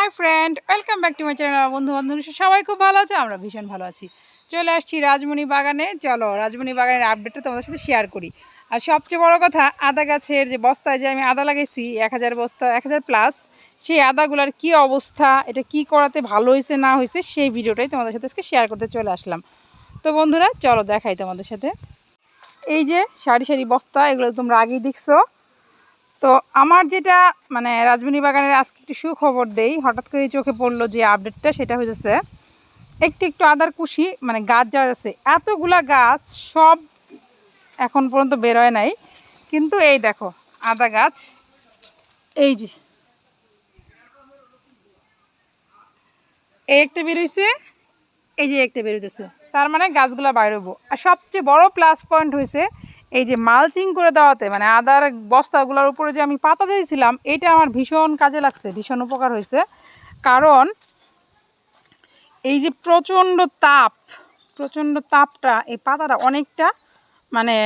Hi friend, welcome back to my channel. বন্ধু বান্ধব সবাই খুব ভালো আছে, আমরা ভীষণ ভালো আছি। চলে আসছি রাজমণি বাগানে। চলো রাজমণি বাগানের আপডেটটা তোমাদের সাথে শেয়ার করি। আর সবচেয়ে বড় কথা, আদা গাছের যে বস্তায় যে আমি আদা লাগাইছি 1000 বস্তা, 1000 প্লাস, সেই আদাগুলোর কি অবস্থা, এটা কি করাতে ভালো হয়েছে না হয়েছে, সেই ভিডিওটাই তোমাদের সাথে আজকে শেয়ার করতে চলে আসলাম। তো বন্ধুরা চলো দেখাই তোমাদের সাথে। এই যে সারি সারি বস্তা, এগুলো তোমরা আগেই দেখছো। তো আমার যেটা মানে রাজমণি বাগানের আজকে একটু সুখবর দেই, হঠাৎ করে চোখে পড়লো যে আপডেটটা, সেটা হয়েছে একটু একটু আদার কুশি মানে গাছ যারা আছে, এতগুলা গাছ সব এখন পর্যন্ত বের হয় নাই, কিন্তু এই দেখো আদা গাছ, এই যে এই একটা বেরোইছে, এই যে একটা বেরোতেছে, তার মানে গাছগুলা বাইরবো। আর সবচেয়ে বড় প্লাস পয়েন্ট হয়েছে এই যে মালচিং করে দেওয়াতে, মানে আদার বস্তাগুলোর উপরে যে আমি পাতা দিয়েছিলাম, এটা আমার ভীষণ কাজে লাগছে, ভীষণ উপকার হয়েছে। কারণ এই যে প্রচণ্ড তাপটা এই পাতাটা অনেকটা মানে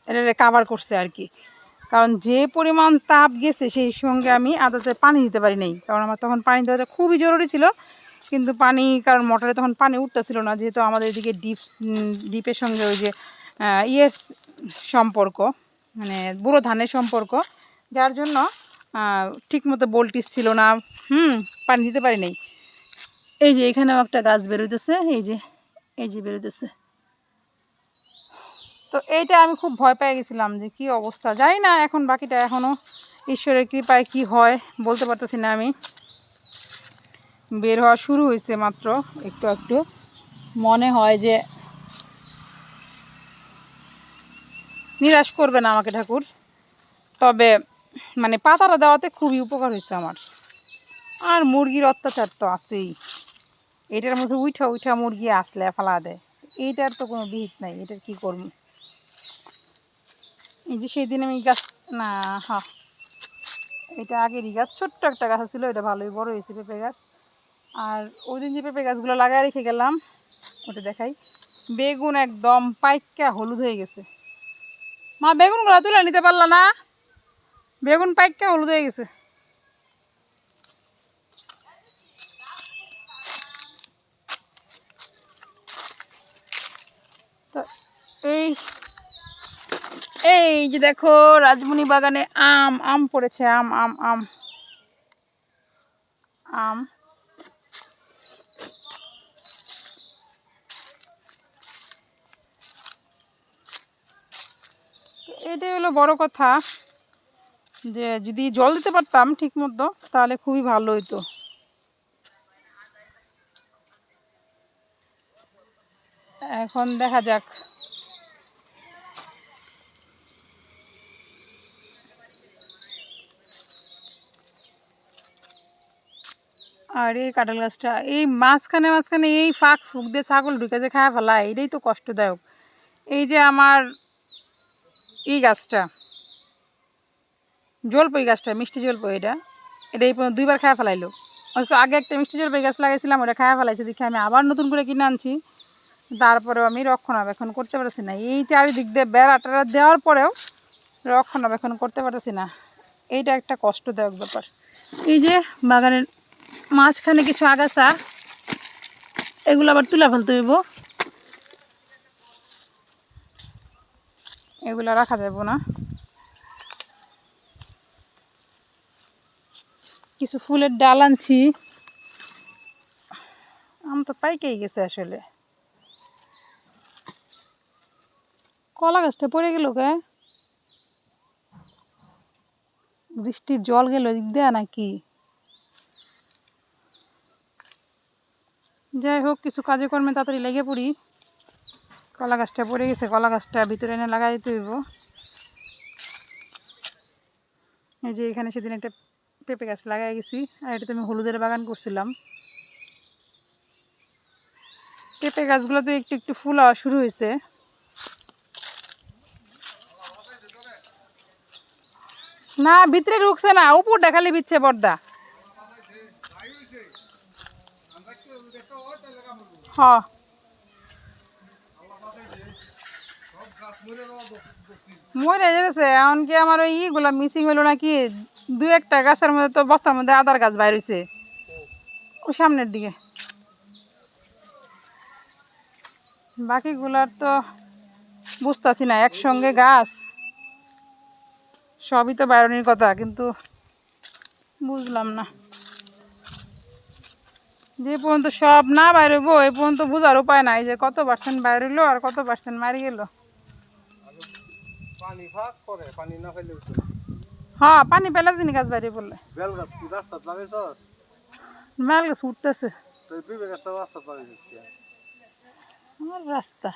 এটা কাভার করছে আর কি। কারণ যে পরিমাণ তাপ গেছে সেই সঙ্গে আমি আদাতে পানি দিতে পারি নাই, কারণ আমার তখন পানি দেওয়াটা খুবই জরুরি ছিল। কিন্তু পানি, কারণ মোটরে তখন পানি উঠতেছিল না, যেহেতু আমাদের এদিকে ডিপের সঙ্গে ওই যে ইয়ের সম্পর্ক, মানে বুড়ো ধানের সম্পর্ক, যার জন্য ঠিকমতো বোল্টিস ছিল না, পানি দিতে পারি নাই। এই যে এখানেও একটা গাছ বেরোতেছে, এই যে বেরোতেছে। তো এইটা আমি খুব ভয় পেয়ে গেছিলাম যে কি অবস্থা, জানি না এখন বাকিটা এখনও ঈশ্বরের কৃপায় কি হয় বলতে পারতেছি না। আমি বের হওয়া শুরু হয়েছে মাত্র একটু একটু, মনে হয় যে নিরাশ করবে না আমাকে ঠাকুর। তবে মানে পাতাটা দেওয়াতে খুবই উপকার হয়েছে আমার। আর মুরগির অত্যাচার তো আছেই, এটার মধ্যে উঠা মুরগি আসলে ফেলা দেয়, এইটার তো কোনো বিহিত নাই, এটার কি করব। এই যে সেই দিন আমি গাছ, না হ্যাঁ এটা আগেরই গাছ, ছোট্ট একটা গাছ ছিল, এটা ভালোই বড় হয়েছে পেঁপে গাছ। আর ওই দিন যে পেঁপে গাছগুলো লাগাই রেখে গেলাম, ওটা দেখাই, বেগুন একদম পাইকা হলুদ হয়ে গেছে। মা বেগুনগুলো তুলে নিতে পারলা না, বেগুন পাইকা হলুদ হয়ে গেছে। তো এই এই যে দেখো রাজমণি বাগানে আম পড়েছে, আম এটাই হলো বড় কথা, যে যদি জল দিতে পারতাম ঠিক মতো তাহলে খুবই ভালো হইতো। এখন দেখা যাক। আর এই কাঁঠাল গাছটা এই মাঝখানে এই ফাঁক ফুক দিয়ে ছাগল ঢুকে যে খায় ফেলায়, এটাই তো কষ্টদায়ক। এই যে আমার এই গাছটা, জলপাই গাছটা, মিষ্টি জলপাই, এটা এই দুইবার খায় ফেলাইলো। অবশ্য আগে একটা মিষ্টি জলপাই গাছ লাগাইছিলাম, ওটা খায় ফেলাইছে, দেখে আমি আবার নতুন করে কিনে আনছি। তারপরেও আমি রক্ষণাবেক্ষণ করতে পারছি না, এই চারিদিক দিয়ে বেড়া টেড়া দেওয়ার পরেও রক্ষণাবেক্ষণ করতে পারছি না। এইটা একটা কষ্টদায়ক ব্যাপার। এই যে বাগানের মাঝখানে কিছু আগাছা, এগুলো আবার তুলে ফেলতে হইব, এগুলো রাখা যাবে না। কিছু ফুলের ডাল আনছি, আম তো পাইকেই গেছে আসলে। কলা গাছটা পড়ে গেল কে, বৃষ্টির জল গেল দিক দেয়া নাকি? যাই হোক, কিছু কাজে কর্মে তাড়াতাড়ি লেগে পড়ি। কলা গাছটা পড়ে গেছে, কলা গাছটা ভিতরে এনে লাগাই দিতে হইব। এই যে এখানে সেদিন একটা পেঁপে গাছ লাগাই গেছি, আর এটা তো আমি হলুদের বাগান করছিলাম। পেঁপে গাছগুলো তো একটু একটু ফুল হওয়া শুরু হয়েছে। না ভিতরে ঢুকছে না, উপর দেখালে বিচ্ছে পর্দা। হ্যাঁ মরে যেতেছে, এমনকি আমার ওই ইগুলা মিসিং হইলো নাকি, দু একটা গাছের মধ্যে তো বস্তার মধ্যে আদার গাছ বাইর হয়েছে, ওই সামনের দিকে। বাকিগুলার তো বুঝতেছি না, একসঙ্গে গাছ সবই তো বাইরনির কথা, কিন্তু বুঝলাম না। যে পর্যন্ত সব না বাইরবো এ পর্যন্ত বোঝার উপায় নাই যে কত পার্সেন্ট বাইরইলো আর কত পার্সেন্ট মারি গেল। হ্যাঁ, পানি পেলে দিন গাছ বাইরে পড়লে। বেল গাছ উঠতেছে আমার রাস্তা,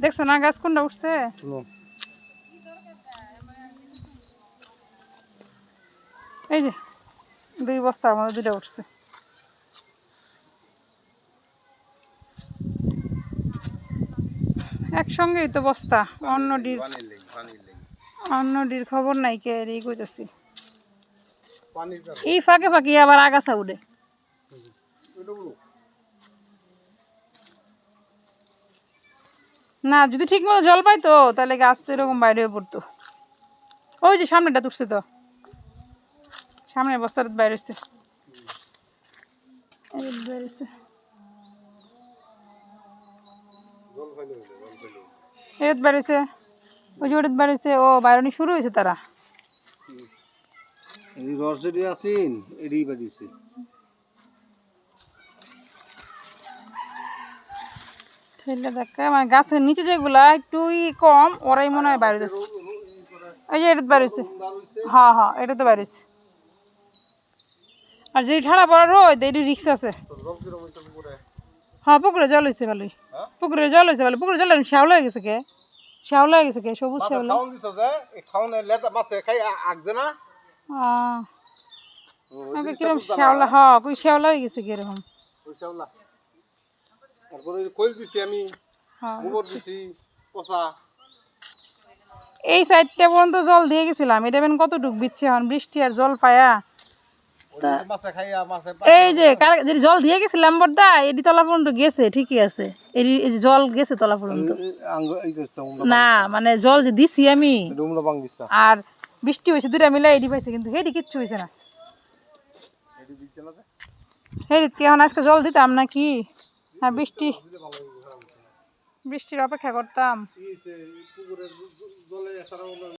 দেখছো না গাছ কোনটা উঠছে? এই যে 2 বস্তার মধ্যে 2টা উঠছে। একসঙ্গেই তো বস্তা। অন্যটির খবর নাই, কে এই কইতেছি এই ফাঁকে ফাঁকে আবার আগাছা উঠে। না, যদি ঠিক মতো জল পাইতো তাহলে গাছ এরকম বাইরে পড়তো। ওই যে সামনেটা তুলছে, তো সামনের বস্তাটা বাইরে হচ্ছে, এরত বাইরেছে, ওই যে ওরত বাইরেছে। ও বাইরনি শুরু হয়েছে তারা। রস যদি আসেন এরই বাড়িছে। মানে গাছের নিচে যেগুলা একটু কম, ওরাই মনে হয় বাইরে যাচ্ছে। এই যে এটা বাইরেছে, হ্যাঁ হ্যাঁ, এটা তো বাইরেছে। আর যদি ঠাড়া পড়া রোদ, এটি রিক্স আছে। হ্যাঁ, পুকুরে জল হয়েছে ভালোই, পুকুরে জল হয়েছে ভালো। পুকুরে জল শ্যাওলা হয়ে গেছে কে, শ্যাওলা হয়ে গেছে কে, সবুজ শ্যাওলা। কিরকম শ্যাওলা, হ্যাঁ কই শ্যাওলা হয়ে গেছে কিরকম। এই সাইডটা পর্যন্ত জল দিয়ে গেছিলাম, এটা বেন কতটুক বিচ্ছে এখন বৃষ্টি আর জল পায়া। এই যে জল দিয়ে গেছিলাম বড়দা, এটি তলা পর্যন্ত গেছে, ঠিকই আছে। এই যে জল গেছে তলা পর্যন্ত, না মানে জল যে দিছি আমি আর বৃষ্টি হয়েছে, 2টা মিলে এটি পাইছে, কিন্তু হেডি কিচ্ছু হয়েছে না। হেডি কি এখন আজকে জল দিতাম নাকি? হ্যাঁ, বৃষ্টির অপেক্ষা করতাম।